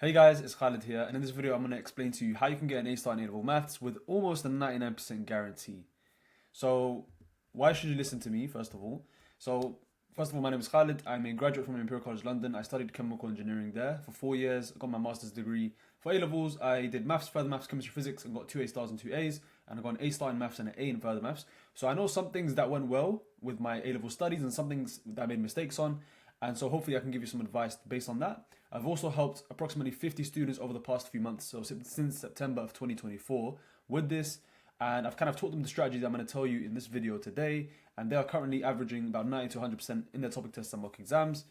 Hey guys, it's Khalid here, and in this video I'm going to explain to you how you can get an A star in A-level maths with almost a 99% guarantee. So, why should you listen to me, first of all? First of all, my name is Khalid. I'm a graduate from Imperial College London. I studied chemical engineering there for 4 years, got my master's degree. For A-levels, I did maths, further maths, chemistry, physics, and got two A stars and two A's, and I got an A star in maths and an A in further maths. So I know some things that went well with my A-level studies and some things that I made mistakes on, and so hopefully I can give you some advice based on that. I've also helped approximately 50 students over the past few months, so since September of 2024 with this, and I've kind of taught them the strategies I'm going to tell you in this video today, and they are currently averaging about 90 to 100% in their topic tests and mock exams.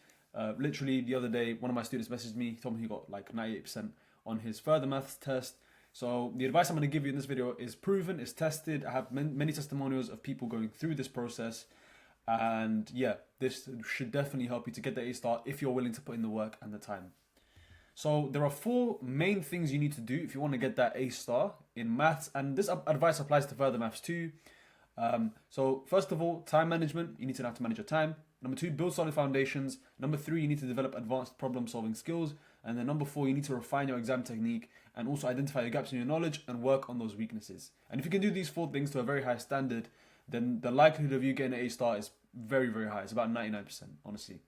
Literally the other day, one of my students messaged me, told me he got like 98% on his further maths test. So the advice I'm going to give you in this video is proven, is tested. I have many testimonials of people going through this process. And yeah, this should definitely help you to get the A star if you're willing to put in the work and the time. So there are four main things you need to do if you want to get that A star in maths, and this advice applies to further maths too. So first of all, time management. You need to know how to manage your time. Number two, build solid foundations. Number three, you need to develop advanced problem solving skills. And then number four, you need to refine your exam technique and also identify your gaps in your knowledge and work on those weaknesses. And if you can do these four things to a very high standard, then the likelihood of you getting an A star is very, very high. It's about 99%, honestly.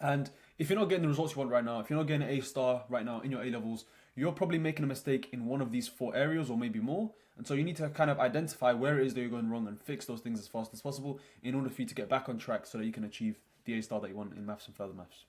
And if you're not getting the results you want right now, if you're not getting an A star right now in your A levels, you're probably making a mistake in one of these four areas or maybe more. And so you need to kind of identify where it is that you're going wrong and fix those things as fast as possible in order for you to get back on track so that you can achieve the A star that you want in maths and further maths.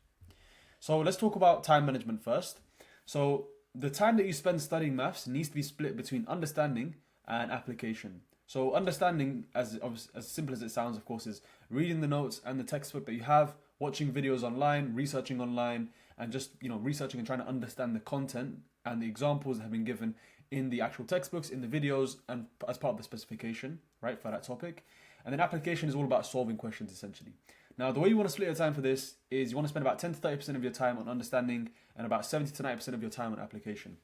So let's talk about time management first. So the time that you spend studying maths needs to be split between understanding and application. So understanding, as simple as it sounds, of course, is reading the notes and the textbook that you have, watching videos online, researching online, and just researching and trying to understand the content and the examples that have been given in the actual textbooks, in the videos, and as part of the specification, right, for that topic. And then application is all about solving questions, essentially. Now, the way you want to split your time for this is you want to spend about 10 to 30% of your time on understanding and about 70 to 90% of your time on application.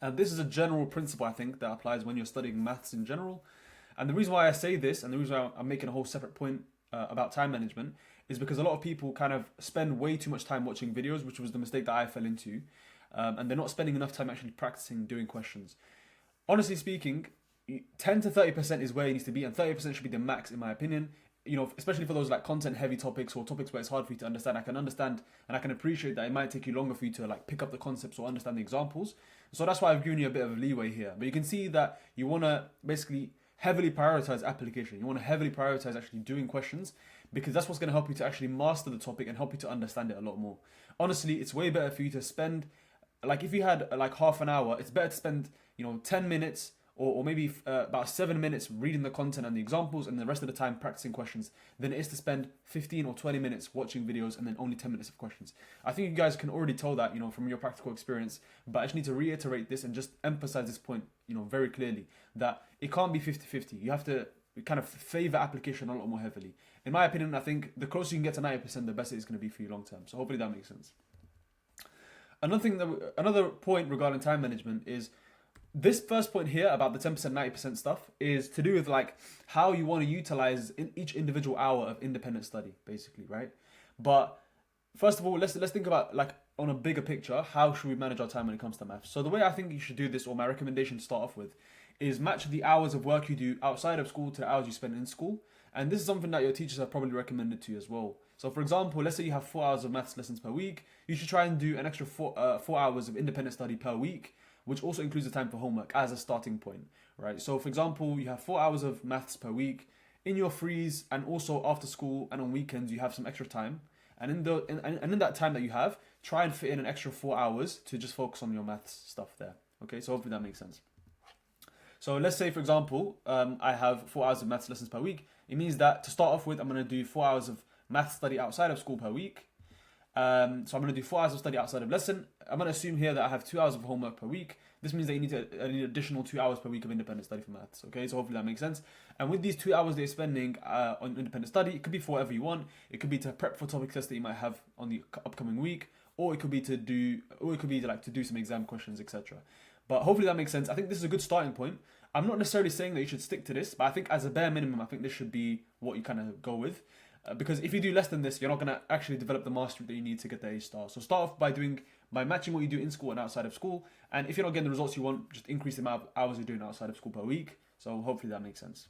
And this is a general principle, I think, that applies when you're studying maths in general. And the reason why I say this, and the reason why I'm making a whole separate point about time management, is because a lot of people kind of spend way too much time watching videos, which was the mistake that I fell into. And they're not spending enough time actually practicing doing questions. Honestly speaking, 10 to 30% is where it needs to be, and 30% should be the max, in my opinion. Especially for those like content heavy topics or topics where it's hard for you to understand. I can understand and I can appreciate that it might take you longer for you to like pick up the concepts or understand the examples. So that's why I've given you a bit of leeway here. But you can see that you want to basically heavily prioritize application. You want to heavily prioritize actually doing questions, because that's what's going to help you to actually master the topic and help you to understand it a lot more. Honestly, it's way better for you to spend, like if you had like half an hour, it's better to spend 10 minutes or maybe about 7 minutes reading the content and the examples and the rest of the time practicing questions than it is to spend 15 or 20 minutes watching videos and then only 10 minutes of questions. I think you guys can already tell that, from your practical experience, but I just need to reiterate this and just emphasize this point, very clearly, that it can't be 50-50. You have to kind of favor application a lot more heavily. In my opinion, I think the closer you can get to 90%, the better it's going to be for you long term. So hopefully that makes sense. Another point regarding time management is this first point here about the 10%, 90% stuff is to do with like how you want to utilize in each individual hour of independent study, basically, right? But first of all, let's think about like on a bigger picture, how should we manage our time when it comes to maths? So the way I think you should do this, or my recommendation to start off with, is match the hours of work you do outside of school to the hours you spend in school. And this is something that your teachers have probably recommended to you as well. So for example, let's say you have 4 hours of maths lessons per week. You should try and do an extra 4 hours of independent study per week, which also includes the time for homework as a starting point, right? So for example, you have 4 hours of maths per week. In your frees and also after school and on weekends, you have some extra time. And in that time that you have, try and fit in an extra 4 hours to just focus on your maths stuff there. Okay, so hopefully that makes sense. So let's say, for example, I have 4 hours of maths lessons per week. It means that to start off with, I'm going to do 4 hours of maths study outside of school per week. So I'm going to do 4 hours of study outside of lesson. I'm going to assume here that I have 2 hours of homework per week. This means that you need an additional 2 hours per week of independent study for maths. Okay, so hopefully that makes sense. And with these 2 hours that you're spending on independent study, it could be for whatever you want. It could be to prep for topic tests that you might have on the upcoming week, or it could be to do some exam questions, etc. But hopefully that makes sense. I think this is a good starting point. I'm not necessarily saying that you should stick to this, but I think as a bare minimum, I think this should be what you kind of go with. Because if you do less than this, you're not going to actually develop the mastery that you need to get the A star. So start off by doing by matching what you do in school and outside of school. And if you're not getting the results you want, just increase the amount of hours you're doing outside of school per week. So hopefully that makes sense.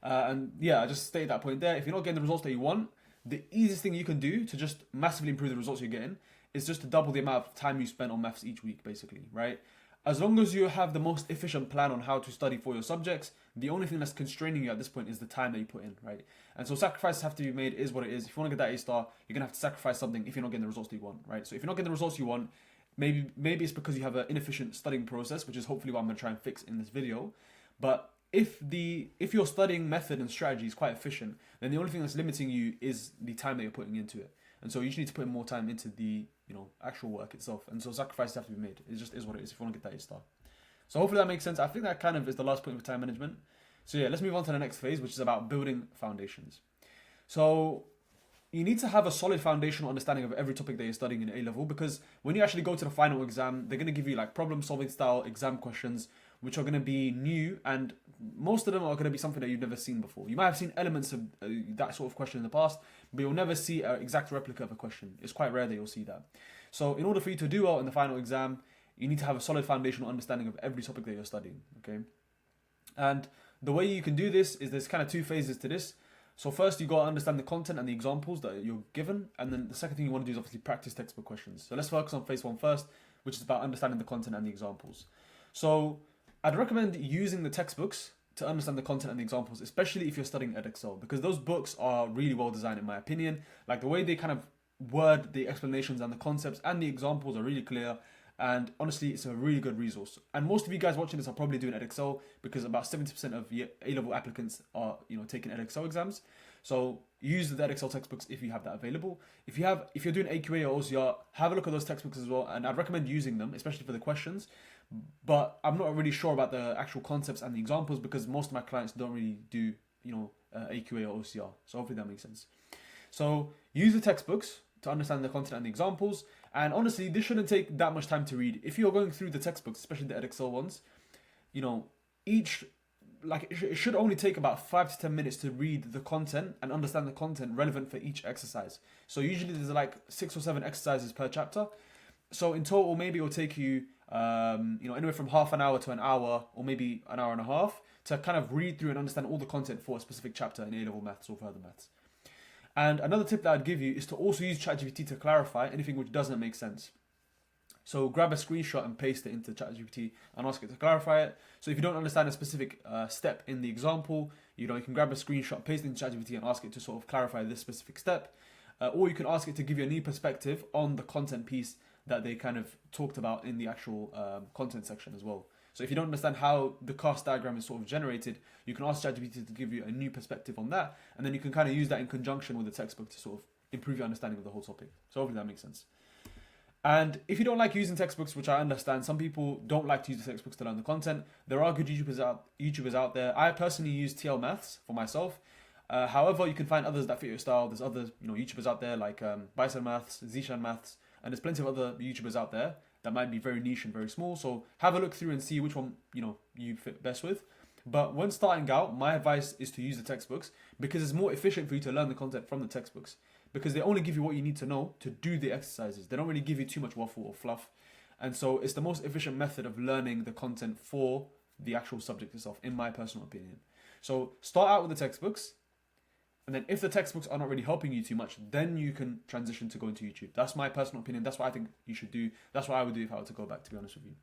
And yeah, I just stated that point there. If you're not getting the results that you want, the easiest thing you can do to just massively improve the results you're getting is just to double the amount of time you spend on maths each week, basically, right? As long as you have the most efficient plan on how to study for your subjects, the only thing that's constraining you at this point is the time that you put in, right? And so sacrifices have to be made, is what it is. If you want to get that A star, you're going to have to sacrifice something if you're not getting the results that you want, right? So if you're not getting the results you want, maybe it's because you have an inefficient studying process, which is hopefully what I'm going to try and fix in this video. But if your studying method and strategy is quite efficient, then the only thing that's limiting you is the time that you're putting into it. And so you just need to put more time into the actual work itself. And so sacrifices have to be made. It just is what it is if you want to get that A star. So hopefully that makes sense. I think that kind of is the last point of time management. So yeah, let's move on to the next phase, which is about building foundations. So you need to have a solid foundational understanding of every topic that you're studying in A-level, because when you actually go to the final exam, they're going to give you like problem-solving style exam questions, which are going to be new, and most of them are going to be something that you've never seen before. You might have seen elements of that sort of question in the past, but you'll never see an exact replica of a question. It's quite rare that you'll see that. So in order for you to do well in the final exam, you need to have a solid foundational understanding of every topic that you're studying, okay? And the way you can do this is there's kind of two phases to this. So first, you got to understand the content and the examples that you're given. And then the second thing you want to do is obviously practice textbook questions. So let's focus on phase one first, which is about understanding the content and the examples. So I'd recommend using the textbooks to understand the content and the examples, especially if you're studying Edexcel, because those books are really well designed in my opinion. Like the way they kind of word the explanations and the concepts and the examples are really clear. And honestly, it's a really good resource. And most of you guys watching this are probably doing Edexcel, because about 70% of A-level applicants are, taking Edexcel exams. So use the Edexcel textbooks if you have that available. If you're doing AQA or OCR, have a look at those textbooks as well. And I'd recommend using them, especially for the questions. But I'm not really sure about the actual concepts and the examples, because most of my clients don't really do, AQA or OCR. So hopefully that makes sense. So use the textbooks to understand the content and the examples. And honestly, this shouldn't take that much time to read. If you're going through the textbooks, especially the Edexcel ones, it should only take about 5 to 10 minutes to read the content and understand the content relevant for each exercise. So usually there's like 6 or 7 exercises per chapter. So in total, maybe it will take you, anywhere from half an hour to an hour, or maybe an hour and a half, to kind of read through and understand all the content for a specific chapter in A-level maths or further maths. And another tip that I'd give you is to also use ChatGPT to clarify anything which doesn't make sense. So grab a screenshot and paste it into ChatGPT and ask it to clarify it. So if you don't understand a specific step in the example, you can grab a screenshot, paste it into ChatGPT and ask it to sort of clarify this specific step. Or you can ask it to give you a new perspective on the content piece that they kind of talked about in the actual content section as well. So if you don't understand how the CAST diagram is sort of generated, you can ask ChatGPT to give you a new perspective on that, and then you can kind of use that in conjunction with the textbook to sort of improve your understanding of the whole topic. So hopefully that makes sense. And if you don't like using textbooks, which I understand, some people don't like to use the textbooks to learn the content, there are good YouTubers out there. I personally use TL Maths for myself. However, you can find others that fit your style. There's other YouTubers out there like Bison Maths, Zishan Maths, and there's plenty of other YouTubers out there that might be very niche and very small. So have a look through and see which one you fit best with. But when starting out, my advice is to use the textbooks, because it's more efficient for you to learn the content from the textbooks, because they only give you what you need to know to do the exercises. They don't really give you too much waffle or fluff. And so it's the most efficient method of learning the content for the actual subject itself, in my personal opinion. So start out with the textbooks. And then if the textbooks are not really helping you too much, then you can transition to going to YouTube. That's my personal opinion. That's what I think you should do. That's what I would do if I were to go back, to be honest with you.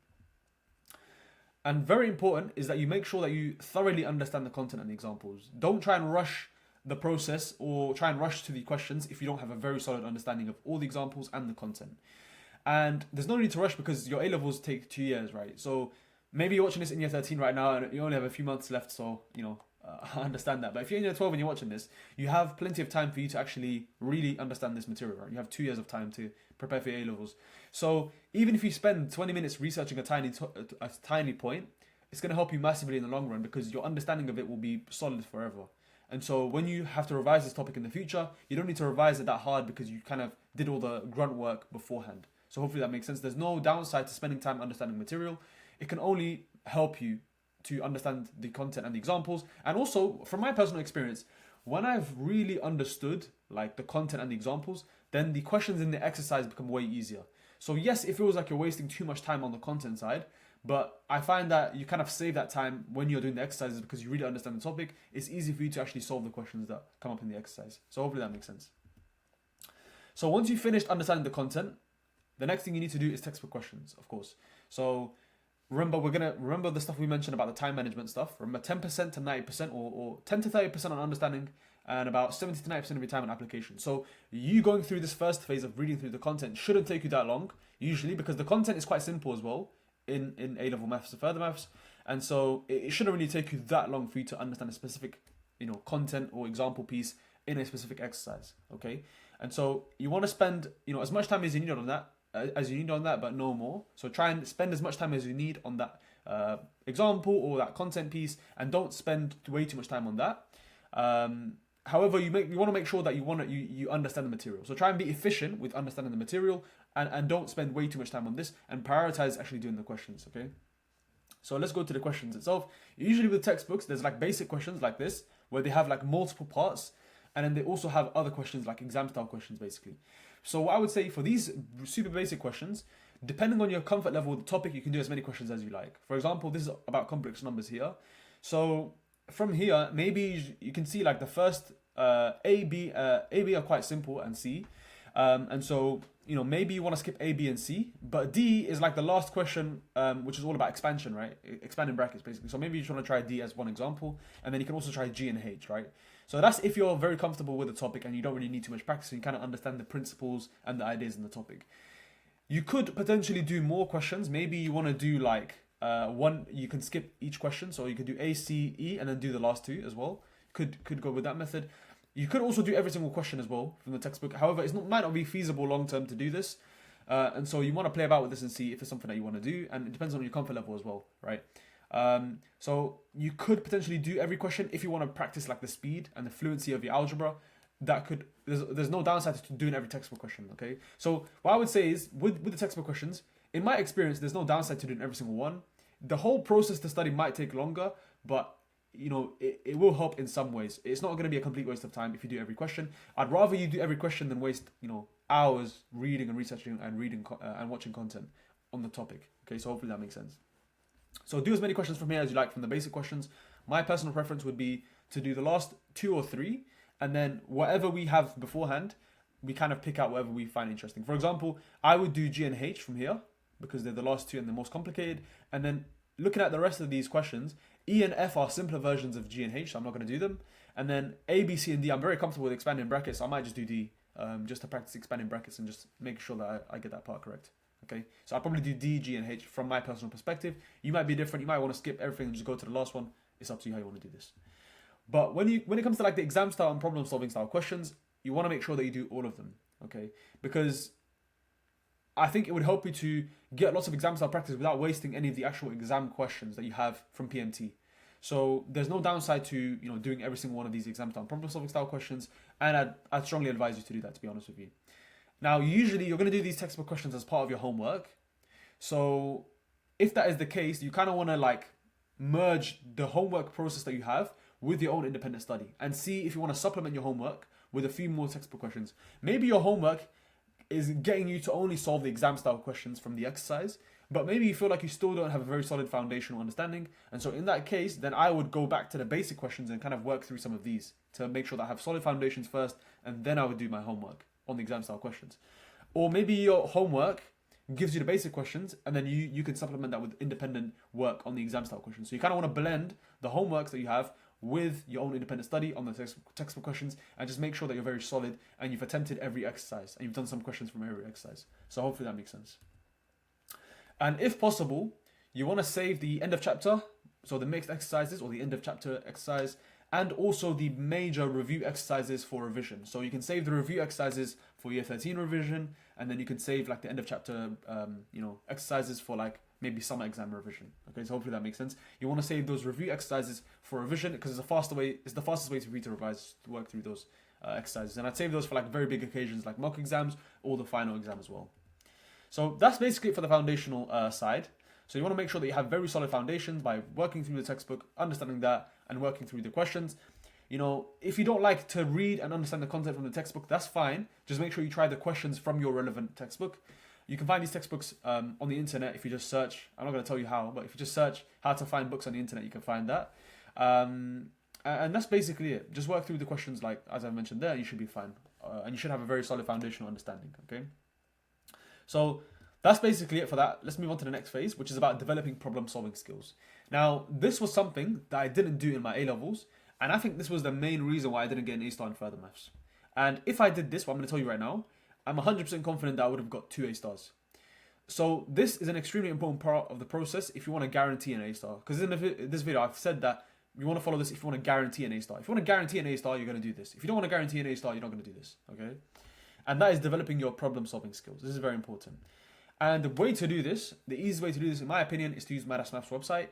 And very important is that you make sure that you thoroughly understand the content and the examples. Don't try and rush the process or try and rush to the questions if you don't have a very solid understanding of all the examples and the content. And there's no need to rush, because your A-levels take 2 years, right? So maybe you're watching this in year 13 right now and you only have a few months left, so, I understand that. But if you're in year 12 and you're watching this, you have plenty of time for you to actually really understand this material, right? You have 2 years of time to prepare for your A-levels. So even if you spend 20 minutes researching a tiny point, it's going to help you massively in the long run, because your understanding of it will be solid forever. And so when you have to revise this topic in the future, you don't need to revise it that hard, because you kind of did all the grunt work beforehand. So hopefully that makes sense. There's no downside to spending time understanding material. It can only help you to understand the content and the examples. And also, from my personal experience, when I've really understood like the content and the examples, then the questions in the exercise become way easier. So yes, it feels like you're wasting too much time on the content side, but I find that you kind of save that time when you're doing the exercises because you really understand the topic. It's easy for you to actually solve the questions that come up in the exercise. So hopefully that makes sense. So once you've finished understanding the content, the next thing you need to do is textbook questions, of course. So remember the stuff we mentioned about the time management stuff. Remember 10% to 90% or 10 to 30% on understanding and about 70 to 90% of your time on application. So you going through this first phase of reading through the content shouldn't take you that long, usually, because the content is quite simple as well in A-level maths and further maths. And so it shouldn't really take you that long for you to understand a specific, content or example piece in a specific exercise, okay? And so you want to spend, as much time as you need on that, but no more. So try and spend as much time as you need on that example or that content piece, and don't spend way too much time on that. However, you want to make sure that you understand the material. So try and be efficient with understanding the material, and don't spend way too much time on this, and prioritize actually doing the questions, okay? So let's go to the questions itself. Usually with textbooks, there's like basic questions like this, where they have like multiple parts, and then they also have other questions like exam style questions, basically. So what I would say for these super basic questions, depending on your comfort level with the topic, you can do as many questions as you like. For example, this is about complex numbers here. So from here, maybe you can see like the first A, B are quite simple, and C. And so, maybe you want to skip A, B, and C, but D is like the last question, which is all about expansion, right? Expanding brackets, basically. So maybe you just want to try D as one example, and then you can also try G and H, right? So that's if you're very comfortable with the topic and you don't really need too much practice, and you kind of understand the principles and the ideas in the topic. You could potentially do more questions. Maybe you want to do like you can skip each question, so you could do A, C, E, and then do the last two as well. Could go with that method. You could also do every single question as well from the textbook. However, might not be feasible long term to do this, and so you want to play about with this and see if it's something that you want to do, and it depends on your comfort level as well, right? So you could potentially do every question if you want to practice like the speed and the fluency of your algebra. There's no downside to doing every textbook question, okay? So what I would say is with the textbook questions, in my experience, there's no downside to doing every single one. The whole process to study might take longer, but it will help in some ways. It's not going to be a complete waste of time if you do every question. I'd rather you do every question than waste hours reading and researching and and watching content on the topic. Okay, so hopefully that makes sense. So do as many questions from here as you like from the basic questions. My personal preference would be to do the last 2 or 3, and then whatever we have beforehand, we kind of pick out whatever we find interesting. For example, I would do G and H from here because they're the last 2 and the most complicated. And then looking at the rest of these questions, E and F are simpler versions of G and H, so I'm not going to do them. And then A, B, C, and D, I'm very comfortable with expanding brackets, so I might just do D, just to practice expanding brackets and just make sure that I get that part correct. Okay, so I'll probably do D, G, and H from my personal perspective. You might be different. You might want to skip everything and just go to the last one. It's up to you how you want to do this. But when it comes to like the exam style and problem solving style questions, you want to make sure that you do all of them. Okay, because I think it would help you to get lots of exam style practice without wasting any of the actual exam questions that you have from PMT. So there's no downside to doing every single one of these exam style and problem solving style questions, and I'd strongly advise you to do that, to be honest with you. Now, usually you're going to do these textbook questions as part of your homework. So if that is the case, you kind of want to like merge the homework process that you have with your own independent study and see if you want to supplement your homework with a few more textbook questions. Maybe your homework is getting you to only solve the exam style questions from the exercise, but maybe you feel like you still don't have a very solid foundational understanding. And so in that case, then I would go back to the basic questions and kind of work through some of these to make sure that I have solid foundations first, and then I would do my homework on the exam style questions. Or maybe your homework gives you the basic questions, and then you can supplement that with independent work on the exam style questions. So you kind of want to blend the homeworks that you have with your own independent study on the textbook questions, and just make sure that you're very solid and you've attempted every exercise and you've done some questions from every exercise. So hopefully that makes sense. And if possible, you want to save the end of chapter, so the mixed exercises or the end of chapter exercise, and also the major review exercises for revision. So you can save the review exercises for year 13 revision, and then you can save like the end of chapter exercises for like maybe summer exam revision. Okay, so hopefully that makes sense. You want to save those review exercises for revision because it's the fastest way for you to revise, to work through those exercises. And I'd save those for like very big occasions like mock exams or the final exam as well. So that's basically it for the foundational side. So you want to make sure that you have very solid foundations by working through the textbook, understanding that, and working through the questions. If you don't like to read and understand the content from the textbook, that's fine. Just make sure you try the questions from your relevant textbook. You can find these textbooks on the internet if you just search. I'm not going to tell you how, but if you just search how to find books on the internet, you can find that. And that's basically it. Just work through the questions like as I mentioned there, you should be fine. And you should have a very solid foundational understanding, okay? So that's basically it for that. Let's move on to the next phase, which is about developing problem-solving skills. Now, this was something that I didn't do in my A-levels, and I think this was the main reason why I didn't get an A-star in further maths. And if I did this, what I'm going to tell you right now, I'm 100% confident that I would have got 2 A-stars. So this is an extremely important part of the process if you want to guarantee an A-star. Because in this video, I've said that you want to follow this if you want to guarantee an A-star. If you want to guarantee an A-star, you're going to do this. If you don't want to guarantee an A-star, you're not going to do this, okay? And that is developing your problem-solving skills. This is very important. And the way to do this, the easiest way to do this, in my opinion, is to use Madas Maths website.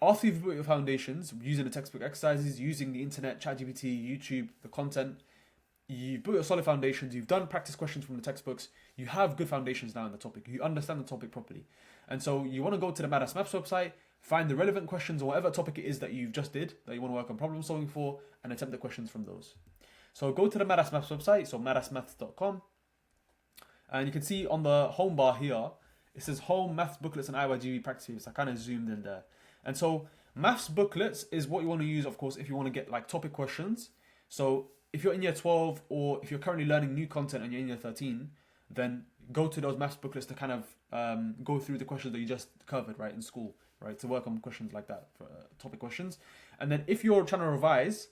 After you've built your foundations, using the textbook exercises, using the internet, ChatGPT, YouTube, the content, you've built your solid foundations, you've done practice questions from the textbooks, you have good foundations now in the topic, you understand the topic properly. And so you want to go to the Madas Maths website, find the relevant questions or whatever topic it is that you've just did, that you want to work on problem solving for, and attempt the questions from those. So go to the Madas Maths website, so madasmaths.com. And you can see on the home bar here, it says Home, Maths Booklets and IYGB Practice Papers. I kind of zoomed in there. And so Maths Booklets is what you want to use, of course, if you want to get like topic questions. So if you're in year 12 or if you're currently learning new content and you're in year 13, then go to those Maths Booklets to kind of go through the questions that you just covered, right, in school, right, to work on questions like that, for, topic questions. And then if you're trying to revise,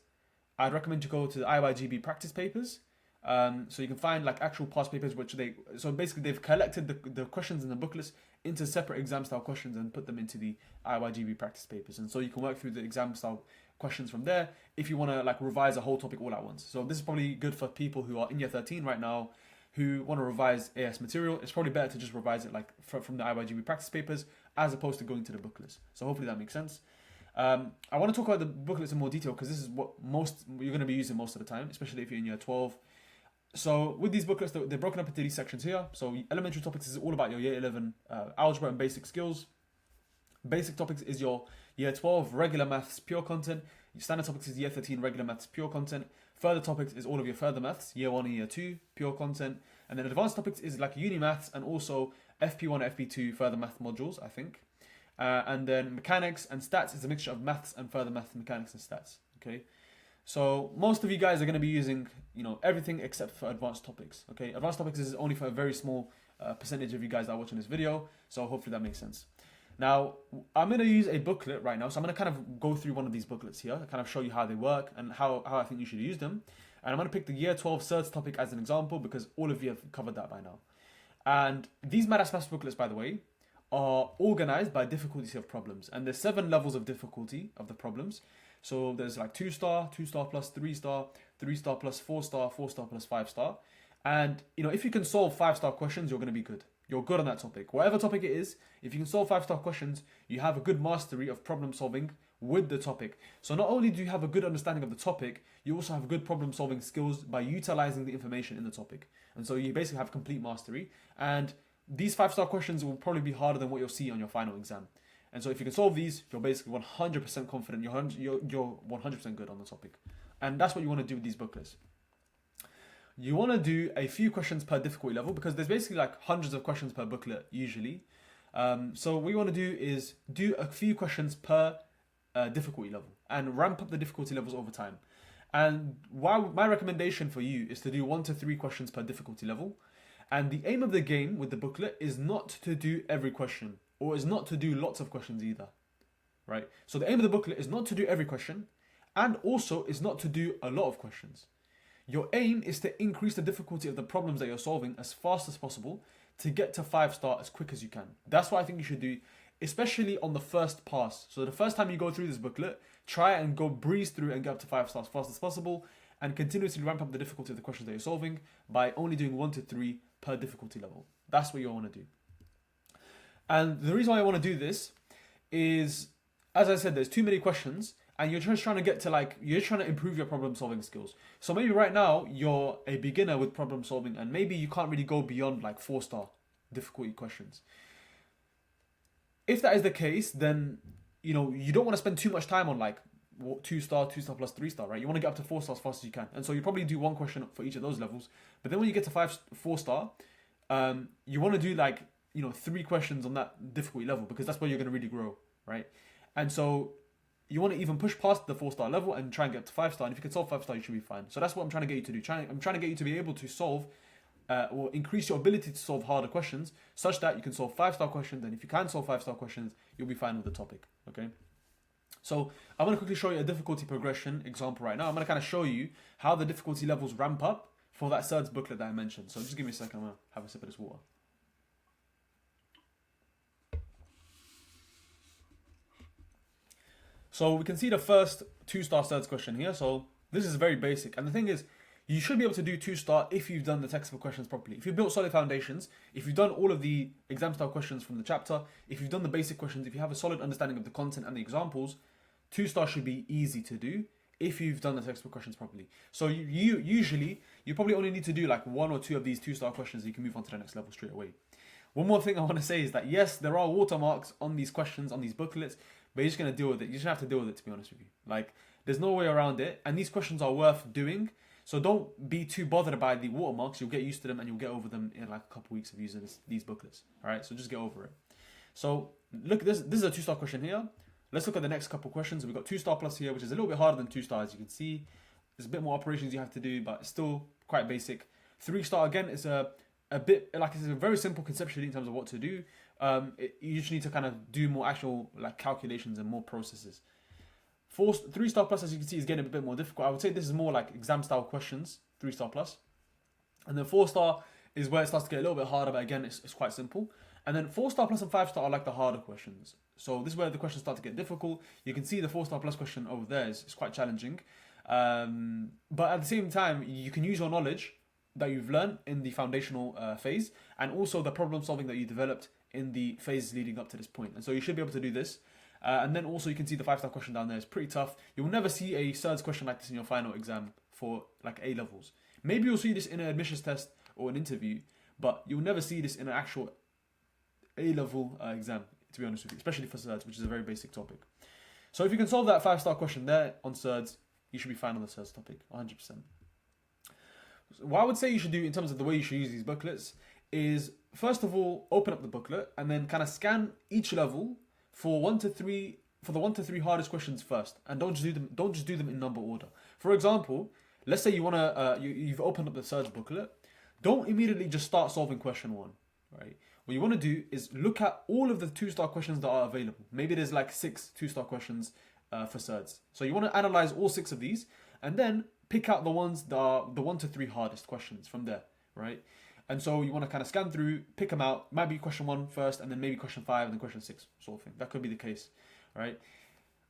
I'd recommend you go to the IYGB Practice Papers. So you can find like actual past papers, so basically they've collected the questions in the booklets into separate exam style questions and put them into the IYGB practice papers. And so you can work through the exam style questions from there if you want to like revise a whole topic all at once. So this is probably good for people who are in year 13 right now who want to revise AS material. It's probably better to just revise it like from the IYGB practice papers as opposed to going to the booklets. So hopefully that makes sense. I want to talk about the booklets in more detail because this is what you're going to be using most of the time, especially if you're in year 12. So with these booklets, they're broken up into these sections here. So elementary topics is all about your year 11 algebra and basic skills. Basic topics is your year 12 regular maths pure content. Your standard topics is year 13 regular maths pure content. Further topics is all of your further maths, year 1 and year 2 pure content. And then advanced topics is like uni maths and also FP1 and FP2 further math modules, I think. And then mechanics and stats is a mixture of maths and further math, mechanics and stats. Okay. So most of you guys are going to be using, everything except for advanced topics. Okay, advanced topics is only for a very small percentage of you guys that are watching this video. So hopefully that makes sense. Now I'm going to use a booklet right now. So I'm going to kind of go through one of these booklets here, kind of show you how they work and how I think you should use them. And I'm going to pick the year 12 CERTS topic as an example because all of you have covered that by now. And these Madas Maths booklets, by the way, are organized by difficulty of problems. And there's 7 levels of difficulty of the problems. So there's like 2-star, 2-star plus 3-star, 3-star plus 4-star, 4-star plus 5-star. And, if you can solve 5-star questions, you're going to be good. You're good on that topic. Whatever topic it is, if you can solve 5-star questions, you have a good mastery of problem solving with the topic. So not only do you have a good understanding of the topic, you also have good problem solving skills by utilizing the information in the topic. And so you basically have complete mastery. And these 5-star questions will probably be harder than what you'll see on your final exam. And so if you can solve these, you're basically 100% confident. You're 100% good on the topic. And that's what you want to do with these booklets. You want to do a few questions per difficulty level because there's basically like hundreds of questions per booklet usually. So what you want to do is do a few questions per difficulty level and ramp up the difficulty levels over time. And my recommendation for you is to do 1 to 3 questions per difficulty level. And the aim of the game with the booklet is not to do every question. Or is not to do lots of questions either, right? So the aim of the booklet is not to do every question and also is not to do a lot of questions. Your aim is to increase the difficulty of the problems that you're solving as fast as possible to get to 5-star as quick as you can. That's what I think you should do, especially on the first pass. So the first time you go through this booklet, try and go breeze through and get up to 5 stars as fast as possible and continuously ramp up the difficulty of the questions that you're solving by only doing 1 to 3 per difficulty level. That's what you want to do. And the reason why I want to do this is, as I said, there's too many questions and you're just trying to get to you're trying to improve your problem solving skills. So maybe right now you're a beginner with problem solving and maybe you can't really go beyond 4-star difficulty questions. If that is the case, then, you don't want to spend too much time on 2-star, 2-star plus 3-star, right? You want to get up to 4 stars as fast as you can. And so you probably do 1 question for each of those levels. But then when you get to 4-star, you want to do like, 3 questions on that difficulty level, because that's where you're going to really grow, right? And so you want to even push past the 4-star level and try and get to 5-star. And if you can solve 5-star, you should be fine. So that's what I'm trying to get you to do. I'm trying to get you to be able to solve or increase your ability to solve harder questions such that you can solve 5-star questions. And if you can solve 5-star questions, you'll be fine with the topic, okay? So I'm going to quickly show you a difficulty progression example right now. I'm going to kind of show you how the difficulty levels ramp up for that SERDS booklet that I mentioned. So just give me a second. I'm going to have a sip of this water. So we can see the first 2-star SERDS question here. So this is very basic. And the thing is, you should be able to do 2-star if you've done the textbook questions properly. If you've built solid foundations, if you've done all of the exam style questions from the chapter, if you've done the basic questions, if you have a solid understanding of the content and the examples, 2-star should be easy to do if you've done the textbook questions properly. So you probably only need to do like 1 or 2 of these 2-star questions, and you can move on to the next level straight away. One more thing I want to say is that yes, there are watermarks on these questions, on these booklets, but you're just going to deal with it. You just have to deal with it, to be honest with you. Like, there's no way around it, and these questions are worth doing. So don't be too bothered by the watermarks. You'll get used to them and you'll get over them in like a couple weeks of using these booklets. All right, so just get over it. So look, this is a 2-star question here. Let's look at the next couple questions. We've got 2-star plus here, which is a little bit harder than 2-star, as you can see. There's a bit more operations you have to do, but it's still quite basic. 3-star, again, is a bit like, it's a very simple conceptually in terms of what to do. You just need to kind of do more actual like calculations and more processes. 3-star plus, as you can see, is getting a bit more difficult. I would say this is more like exam style questions, 3-star plus. And then 4-star is where it starts to get a little bit harder, but again, it's quite simple. And then 4-star plus and 5-star are like the harder questions. So this is where the questions start to get difficult. You can see the 4-star plus question over there is quite challenging. But at the same time, you can use your knowledge that you've learned in the foundational phase, and also the problem solving that you developed in the phase leading up to this point. And so you should be able to do this. And then also you can see the 5-star question down there is pretty tough. You'll never see a SERDS question like this in your final exam for like A levels. Maybe you'll see this in an admissions test or an interview, but you'll never see this in an actual A level exam, to be honest with you, especially for SERDS, which is a very basic topic. So if you can solve that 5-star question there on SERDS, you should be fine on the SERDS topic, 100%. So what I would say you should do in terms of the way you should use these booklets is, first of all, open up the booklet and then kind of scan each level for the 1 to 3 hardest questions first, and don't just do them in number order. For example, let's say you've opened up the SERDS booklet. Don't immediately just start solving question 1, right? What you want to do is look at all of the 2-star questions that are available. Maybe there's like 6 2-star questions for SERDS. So you want to analyze all 6 of these and then pick out the ones that are the 1 to 3 hardest questions from there, right? And so you want to kind of scan through, pick them out. Might be question 1 first, and then maybe question 5, and then question 6, sort of thing. That could be the case, right?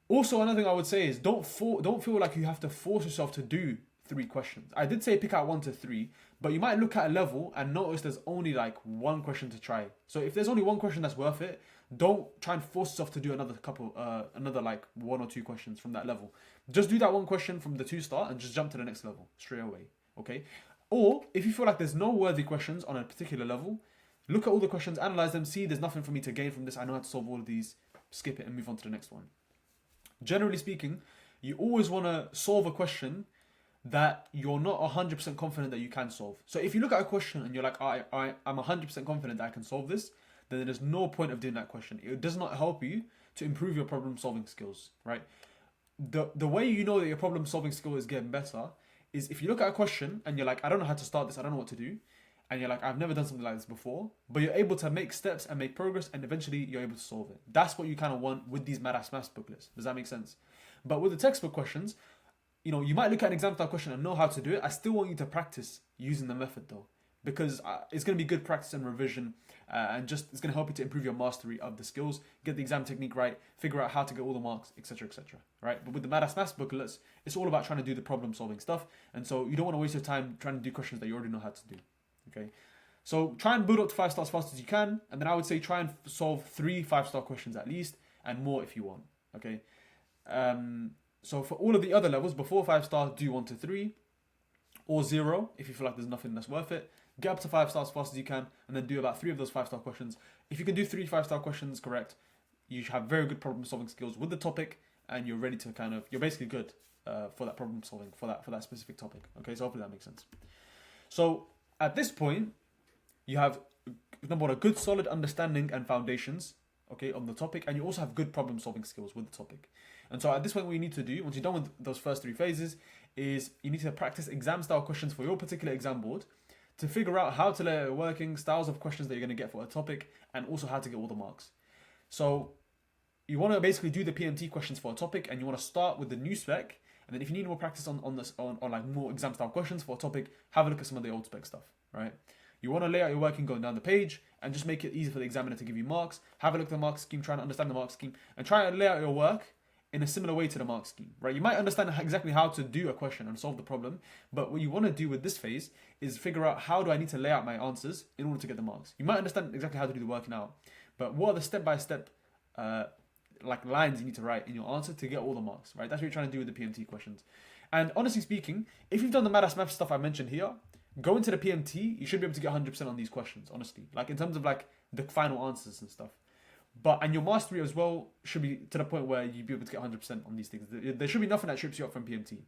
Also, another thing I would say is don't feel like you have to force yourself to do 3 questions. I did say pick out 1 to 3, but you might look at a level and notice there's only like 1 question to try. So if there's only 1 question that's worth it, don't try and force yourself to do another like 1 or 2 questions from that level. Just do that 1 question from the 2-star and just jump to the next level straight away, okay? Or if you feel like there's no worthy questions on a particular level, look at all the questions, analyze them, see there's nothing for me to gain from this, I know how to solve all of these, skip it and move on to the next one. Generally speaking, you always want to solve a question that you're not 100% confident that you can solve. So if you look at a question and you're like, I'm 100% confident that I can solve this, then there's no point of doing that question. It does not help you to improve your problem solving skills, right? The way you know that your problem solving skill is getting better is if you look at a question and you're like, I don't know how to start this, I don't know what to do. And you're like, I've never done something like this before. But you're able to make steps and make progress, and eventually you're able to solve it. That's what you kind of want with these Madass Maths booklets. Does that make sense? But with the textbook questions, you might look at an exam style question and know how to do it. I still want you to practice using the method though, because it's going to be good practice and revision, and just it's going to help you to improve your mastery of the skills, get the exam technique right, figure out how to get all the marks, etc., etc. Right? But with the Madass Maths booklets, it's all about trying to do the problem solving stuff, and so you don't want to waste your time trying to do questions that you already know how to do. Okay, so try and build up to 5 stars as fast as you can, and then I would say try and solve 3 5-star questions at least, and more if you want. Okay, so for all of the other levels, before 5 stars, do 1 to 3, or 0 if you feel like there's nothing that's worth it. Get up to 5 stars as fast as you can, and then do about 3 of those 5-star questions. If you can do 3 5-star questions correct, you have very good problem solving skills with the topic, and you're ready to you're basically good for that problem solving for that specific topic. Okay, so hopefully that makes sense. So at this point, you have number one, a good solid understanding and foundations, okay, on the topic, and you also have good problem solving skills with the topic. And so at this point, what you need to do, once you're done with those first three phases, is you need to practice exam style questions for your particular exam board to figure out how to lay out your working, styles of questions that you're going to get for a topic, and also how to get all the marks. So you want to basically do the PMT questions for a topic, and you want to start with the new spec, and then if you need more practice on like more exam style questions for a topic, have a look at some of the old spec stuff, right? You want to lay out your working going down the page and just make it easy for the examiner to give you marks. Have a look at the mark scheme, try and understand the mark scheme, and try and lay out your work in a similar way to the mark scheme, right? You might understand exactly how to do a question and solve the problem, but what you want to do with this phase is figure out how do I need to lay out my answers in order to get the marks. You might understand exactly how to do the working out, but what are the step-by-step like lines you need to write in your answer to get all the marks, right? That's what you're trying to do with the PMT questions. And honestly speaking, if you've done the Maths Math stuff I mentioned here, go into the PMT, you should be able to get 100% on these questions, honestly. Like in terms of like the final answers and stuff. And your mastery as well should be to the point where you'd be able to get 100% on these things. There should be nothing that trips you up from PMT,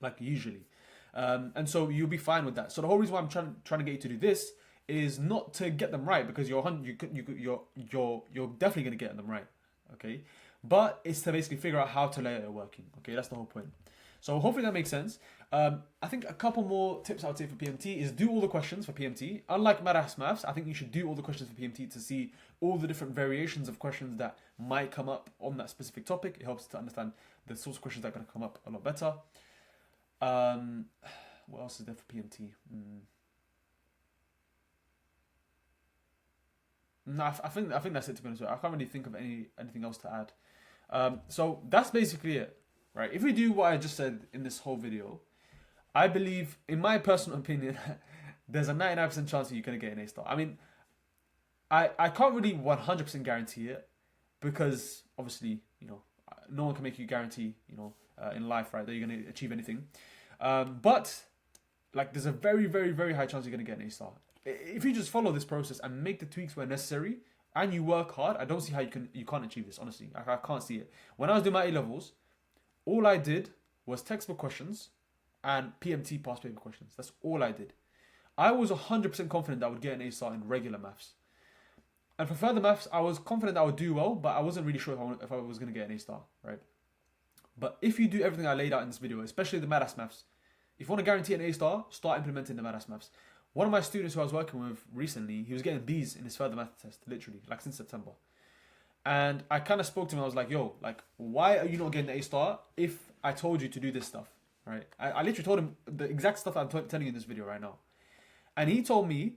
like usually. And so you'll be fine with that. So the whole reason why I'm trying to get you to do this is not to get them right, because you're definitely going to get them right, okay? But it's to basically figure out how to lay it working, okay? That's the whole point. So hopefully that makes sense. I think a couple more tips I would say for PMT is do all the questions for PMT. Unlike Maths, I think you should do all the questions for PMT to see all the different variations of questions that might come up on that specific topic. It helps to understand the sorts of questions that are going to come up a lot better. What else is there for PMT? No, I think that's it, to be honest with you. I can't really think of anything else to add. So that's basically it, right? If we do what I just said in this whole video, I believe, in my personal opinion, there's a 99% chance that you're going to get an A star. I mean, I can't really 100% guarantee it, because obviously, you know, no one can make you guarantee, you know, in life, right, that you're going to achieve anything. But like, there's a very, very, very high chance you're going to get an A star. If you just follow this process and make the tweaks where necessary, and you work hard, I don't see how you can't achieve this, honestly. I can't see it. When I was doing my A-levels, all I did was textbook questions and PMT past paper questions. That's all I did. I was 100% confident that I would get an A star in regular maths. And for further maths, I was confident that I would do well, but I wasn't really sure if I was going to get an A star, right? But if you do everything I laid out in this video, especially the Maths, if you want to guarantee an A star, start implementing the Maths. One of my students who I was working with recently, he was getting B's in his further math test, literally, like since September. And I kind of spoke to him, I was like, yo, like, why are you not getting an A star if I told you to do this stuff, right? I literally told him the exact stuff I'm telling you in this video right now. And he told me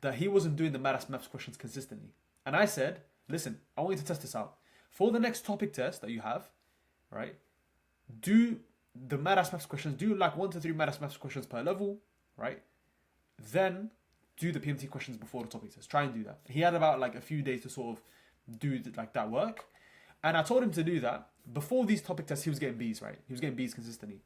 that he wasn't doing the Maths questions consistently. And I said, listen, I want you to test this out. For the next topic test that you have, right, do the Maths questions, do like 1 to 3 Maths questions per level, right? Then do the PMT questions before the topic test. Try and do that. He had about like a few days to sort of do like that work. And I told him to do that. Before these topic tests, he was getting B's, right? He was getting B's consistently.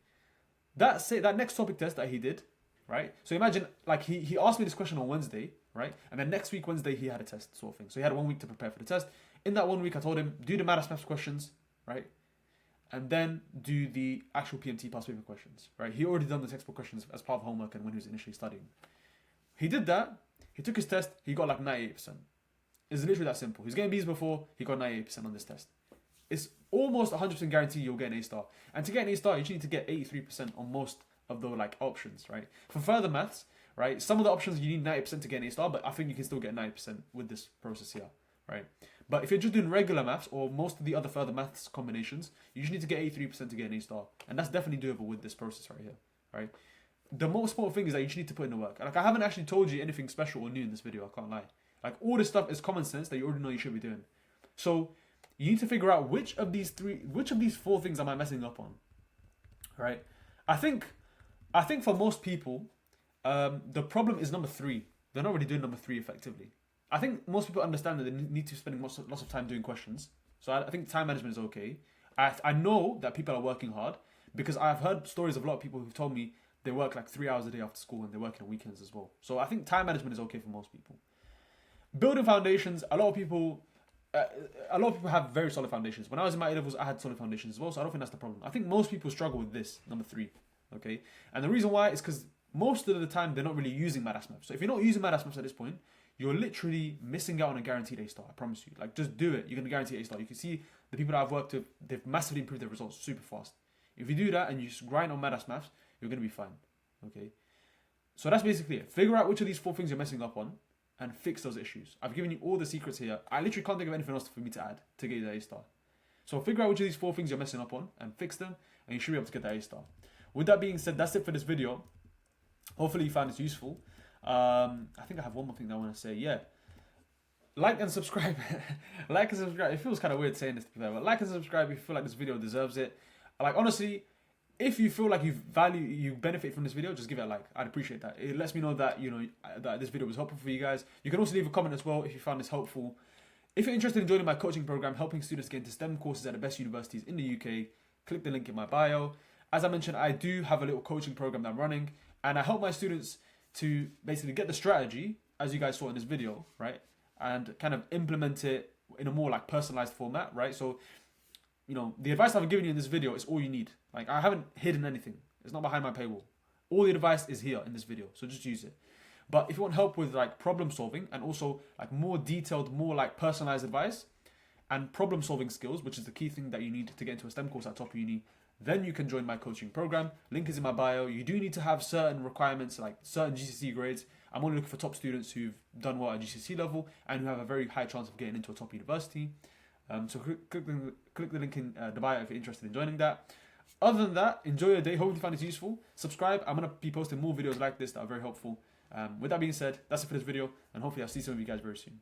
That next topic test that he did, right? So imagine, like, he asked me this question on Wednesday, right? And then next week, Wednesday, he had a test sort of thing. So he had 1 week to prepare for the test. In that 1 week, I told him, do the Maths questions, right? And then do the actual PMT past paper questions, right? He already done the textbook questions as part of homework and when he was initially studying. He did that. He took his test. He got like 98%. It's literally that simple. He was getting B's before. He got 98% on this test. It's almost 100% guarantee you'll get an A star. And to get an A star, you just need to get 83% on most of the like options, right? For further maths, right, some of the options you need 90% to get an A star, but I think you can still get 90% with this process here, right? But if you're just doing regular maths or most of the other further maths combinations, you just need to get 83% to get an A star. And that's definitely doable with this process right here, right? The most important thing is that you just need to put in the work. Like, I haven't actually told you anything special or new in this video, I can't lie. Like, all this stuff is common sense that you already know you should be doing. So you need to figure out which of these 4 things am I messing up on, right? I think for most people, the problem is number 3. They're not really doing number 3 effectively. I think most people understand that they need to spend lots of time doing questions. So I think time management is okay. I know that people are working hard because I've heard stories of a lot of people who've told me they work like 3 hours a day after school and they're working on weekends as well. So I think time management is okay for most people. Building foundations, a lot of people have very solid foundations. When I was in my A-levels, I had solid foundations as well, so I don't think that's the problem. I think most people struggle with this, number 3, okay? And the reason why is because most of the time they're not really using Mad Maths. So if you're not using Mad Maths at this point, you're literally missing out on a guaranteed A star. I promise you. Like, just do it. You're gonna guarantee A star. You can see the people that I've worked with, they've massively improved their results super fast. If you do that and you just grind on Mad Maths, you're gonna be fine. Okay. So that's basically it. Figure out which of these 4 things you're messing up on and fix those issues. I've given you all the secrets here. I literally can't think of anything else for me to add to get you the A star. So figure out which of these 4 things you're messing up on and fix them, and you should be able to get that A star. With that being said, that's it for this video. Hopefully you found this useful. I think I have one more thing that I want to say. Yeah. Like and subscribe. Like and subscribe. It feels kind of weird saying this to people, but like and subscribe if you feel like this video deserves it. Like, honestly, if you feel like you benefit from this video, just give it a like. I'd appreciate that. It lets me know that, you know, that this video was helpful for you guys. You can also leave a comment as well if you found this helpful. If you're interested in joining my coaching program, helping students get into STEM courses at the best universities in the UK, click the link in my bio. As I mentioned, I do have a little coaching program that I'm running, and I help my students to basically get the strategy, as you guys saw in this video, right? And kind of implement it in a more like personalized format, right? So, you know, the advice I've given you in this video is all you need. Like, I haven't hidden anything. It's not behind my paywall. All the advice is here in this video, so just use it. But if you want help with like problem solving and also like more detailed, more like personalized advice and problem solving skills, which is the key thing that you need to get into a STEM course at top uni, then you can join my coaching program. Link is in my bio. You do need to have certain requirements, like certain GCSE grades. I'm only looking for top students who've done well at GCSE level and who have a very high chance of getting into a top university. So click the link in the bio if you're interested in joining that. Other than that, enjoy your day. Hopefully you find this useful. Subscribe. I'm going to be posting more videos like this that are very helpful. With that being said, that's it for this video, and hopefully I'll see some of you guys very soon.